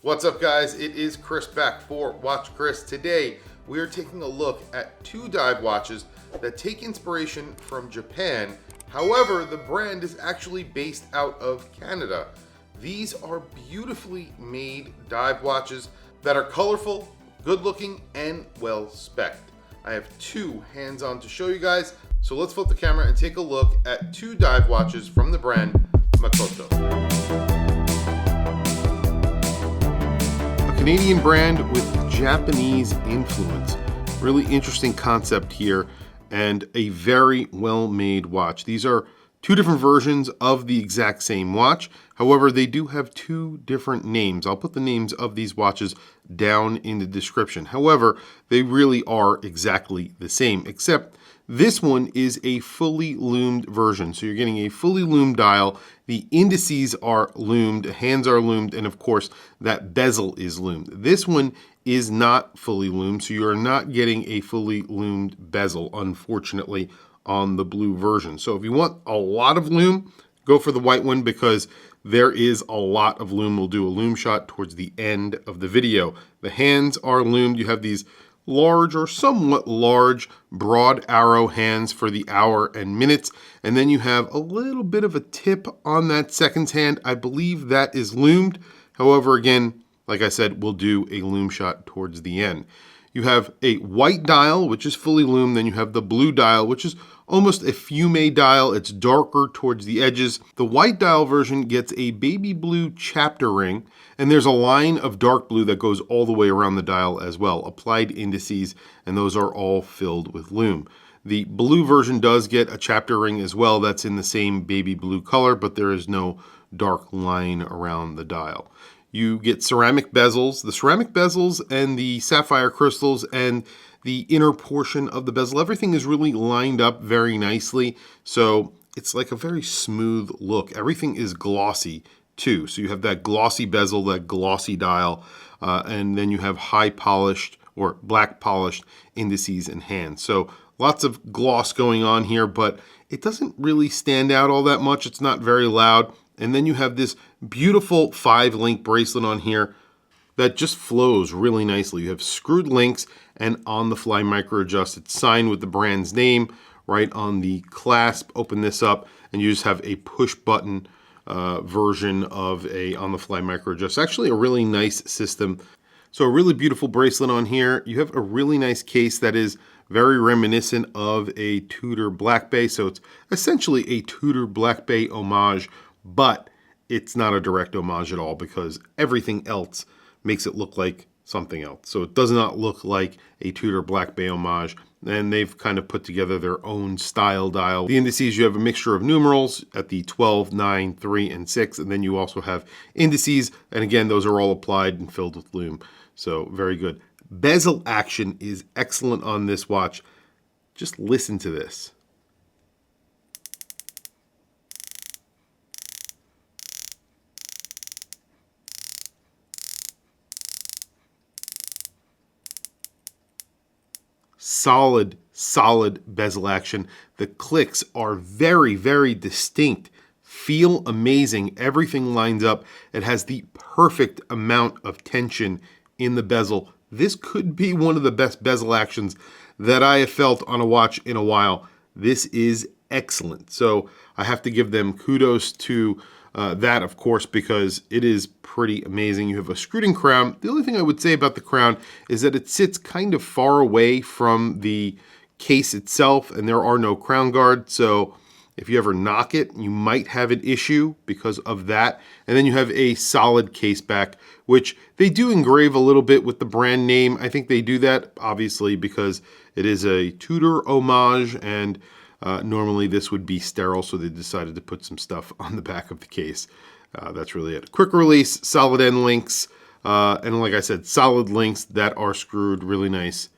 What's up, guys? It is Chris back for Watch Chris. Today we are taking a look at two dive watches that take inspiration from Japan. However, the brand is actually based out of Canada. These are beautifully made dive watches that are colorful, good looking, and well spec'd. I have two hands-on to show you guys, so let's flip the camera and take a look at two dive watches from the brand Makoto. Canadian brand with Japanese influence. Really interesting concept here and a very well-made watch. These are two different versions of the exact same watch. However, they do have two different names. I'll put the names of these watches down in the description. However, they really are exactly the same, except this one is a fully loomed version. So you're getting a fully loomed dial. The indices are loomed, hands are loomed, and of course that bezel is loomed. This one is not fully loomed, so you are not getting a fully loomed bezel, unfortunately, on the blue version. So if you want a lot of loom, go for the white one because there is a lot of loom. We'll do a loom shot towards the end of the video. The hands are loomed. You have these large or somewhat large broad arrow hands for the hour and minutes, and then you have a little bit of a tip on that seconds hand. I believe that is loomed. However, again, like I said, we'll do a loom shot towards the end. You have a white dial, which is fully loomed. Then you have the blue dial, which is almost a fume dial. It's darker towards the edges. The white dial version gets a baby blue chapter ring, and there's a line of dark blue that goes all the way around the dial as well. Applied indices, and those are all filled with loom. The blue version does get a chapter ring as well. That's in the same baby blue color, but there is no dark line around the dial. You get ceramic bezels. The ceramic bezels and the sapphire crystals and the inner portion of the bezel, everything is really lined up very nicely. So it's like a very smooth look. Everything is glossy too. So you have that glossy bezel, that glossy dial, and then you have high polished or black polished indices and hands. So lots of gloss going on here, but it doesn't really stand out all that much. It's not very loud. And then you have this beautiful 5-link bracelet on here that just flows really nicely. You have screwed links and on-the-fly micro adjust. It's signed with the brand's name right on the clasp. Open this up and you just have a push button version of a on-the-fly micro adjust. Actually a really nice system. So a really beautiful bracelet on here. You have a really nice case that is very reminiscent of a Tudor Black Bay. So it's essentially a Tudor Black Bay homage, but it's not a direct homage at all because everything else makes it look like something else. So it does not look like a Tudor Black Bay homage, and they've kind of put together their own style dial. The indices, you have a mixture of numerals at the 12, 9, 3, and 6, and then you also have indices, and again, those are all applied and filled with loom. So very good. Bezel action is excellent on this watch. Just listen to this. Solid bezel action. The clicks are very, very distinct. Feel amazing. Everything lines up. It has the perfect amount of tension in the bezel. This could be one of the best bezel actions that I have felt on a watch in a while. This is excellent. So I have to give them kudos to that, of course, because it is pretty amazing. You have a screwed-in crown. The only thing I would say about the crown is that it sits kind of far away from the case itself, and there are no crown guards. So if you ever knock it, you might have an issue because of that. And then you have a solid case back, which they do engrave a little bit with the brand name. I think they do that, obviously, because it is a Tudor homage, and normally this would be sterile, so they decided to put some stuff on the back of the case. That's really it. Quick release, solid end links, and like I said, solid links that are screwed really nice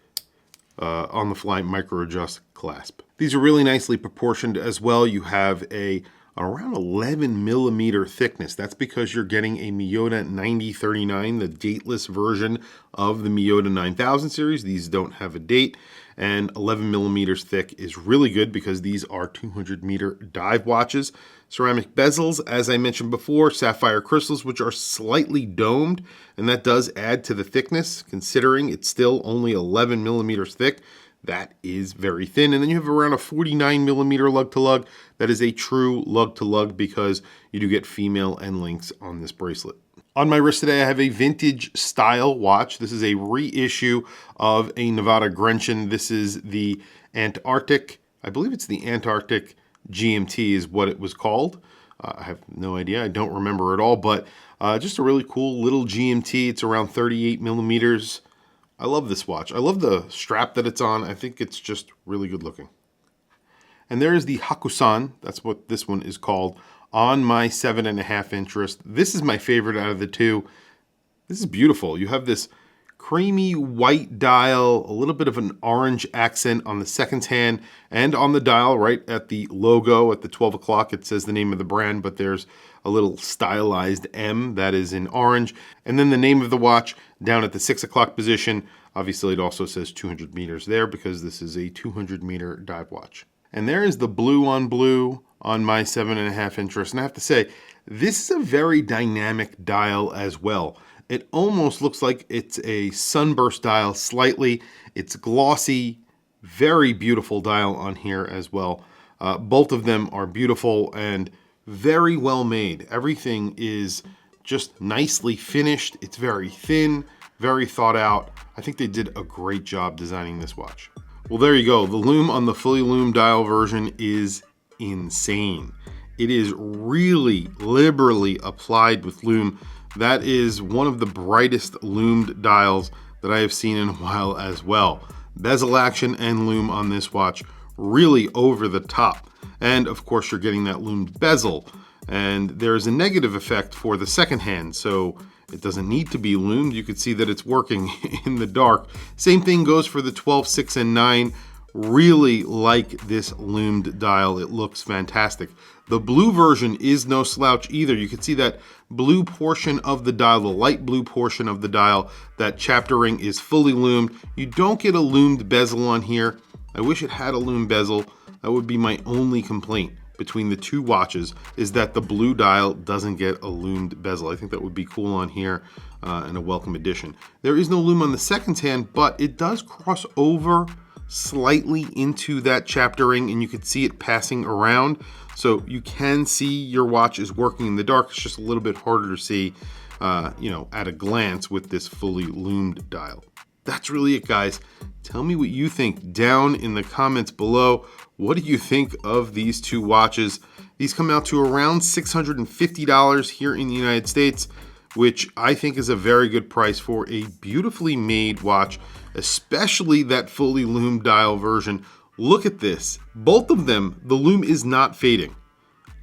on the fly micro adjust clasp. These are really nicely proportioned as well. You have a around 11 millimeter thickness. That's because you're getting a Miyota 9039, the dateless version of the Miyota 9000 series. These don't have a date, and 11 millimeters thick is really good because these are 200 meter dive watches. Ceramic bezels, as I mentioned before, sapphire crystals, which are slightly domed, and that does add to the thickness, considering it's still only 11 millimeters thick. That is very thin. And then you have around a 49 millimeter lug to lug. That is a true lug to lug because you do get female end links on this bracelet. On my wrist today, I have a vintage style watch. This is a reissue of a Nevada Grenchen. This is the Antarctic, I believe it's the Antarctic GMT is what it was called. I have no idea. I don't remember at all, but just a really cool little GMT. It's around 38 millimeters. I love this watch. I love the strap that it's on. I think it's just really good looking. And there is the Hakusan, that's what this one is called, on my 7.5 inch wrist. This is my favorite out of the two. This is beautiful. You have this creamy white dial, a little bit of an orange accent on the seconds hand and on the dial right at the logo at the 12 o'clock. It says the name of the brand, but there's a little stylized M that is in orange. And then the name of the watch down at the 6 o'clock position. Obviously, it also says 200 meters there because this is a 200 meter dive watch. And there is the blue on my 7.5 inch wrist. And I have to say, this is a very dynamic dial as well. It almost looks like it's a sunburst dial slightly. It's glossy, very beautiful dial on here as well. Both of them are beautiful and very well made. Everything is just nicely finished. It's very thin, very thought out. I think they did a great job designing this watch. Well, there you go. The Loom on the fully Loom dial version is insane. It is really liberally applied with Loom. That is one of the brightest loomed dials that I have seen in a while as well. Bezel action and Loom on this watch, really over the top. And of course you're getting that loomed bezel. And there's a negative effect for the second hand, so it doesn't need to be loomed. You can see that it's working in the dark. Same thing goes for the 12, 6, and 9. Really like this loomed dial. It looks fantastic. The blue version is no slouch either. You can see that blue portion of the dial, the light blue portion of the dial, that chapter ring is fully loomed. You don't get a loomed bezel on here. I wish it had a loomed bezel. That would be my only complaint between the two watches, is that the blue dial doesn't get a loomed bezel. I think that would be cool on here and a welcome addition. There is no loom on the second hand, but it does cross over slightly into that chapter ring, and you can see it passing around. So you can see your watch is working in the dark. It's just a little bit harder to see, at a glance with this fully loomed dial. That's really it, guys. Tell me what you think down in the comments below. What do you think of these two watches? These come out to around $650 here in the United States, which I think is a very good price for a beautifully made watch, especially that fully loomed dial version. Look at this. Both of them, the loom is not fading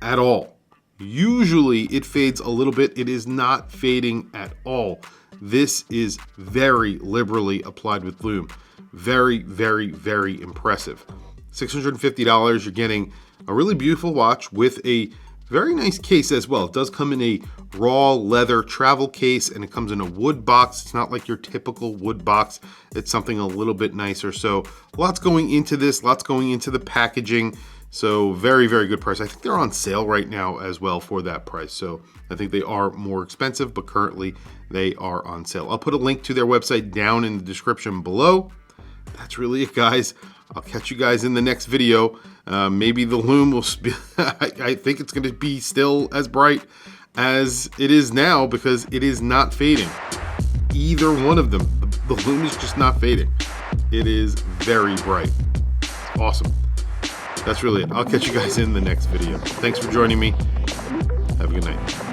at all. Usually it fades a little bit. It is not fading at all. This is very liberally applied with loom. Very, very, very impressive. $650, you're getting a really beautiful watch with a very nice case as well. It does come in a raw leather travel case, and it comes in a wood box. It's not like your typical wood box. It's something a little bit nicer. So lots going into this, lots going into the packaging. So very, very good price. I think they're on sale right now as well for that price. So I think they are more expensive, but currently they are on sale. I'll put a link to their website down in the description below. That's really it, guys. I'll catch you guys in the next video. Maybe the loom will be, I think it's going to be still as bright as it is now because it is not fading. Either one of them. The loom is just not fading. It is very bright. Awesome. That's really it. I'll catch you guys in the next video. Thanks for joining me. Have a good night.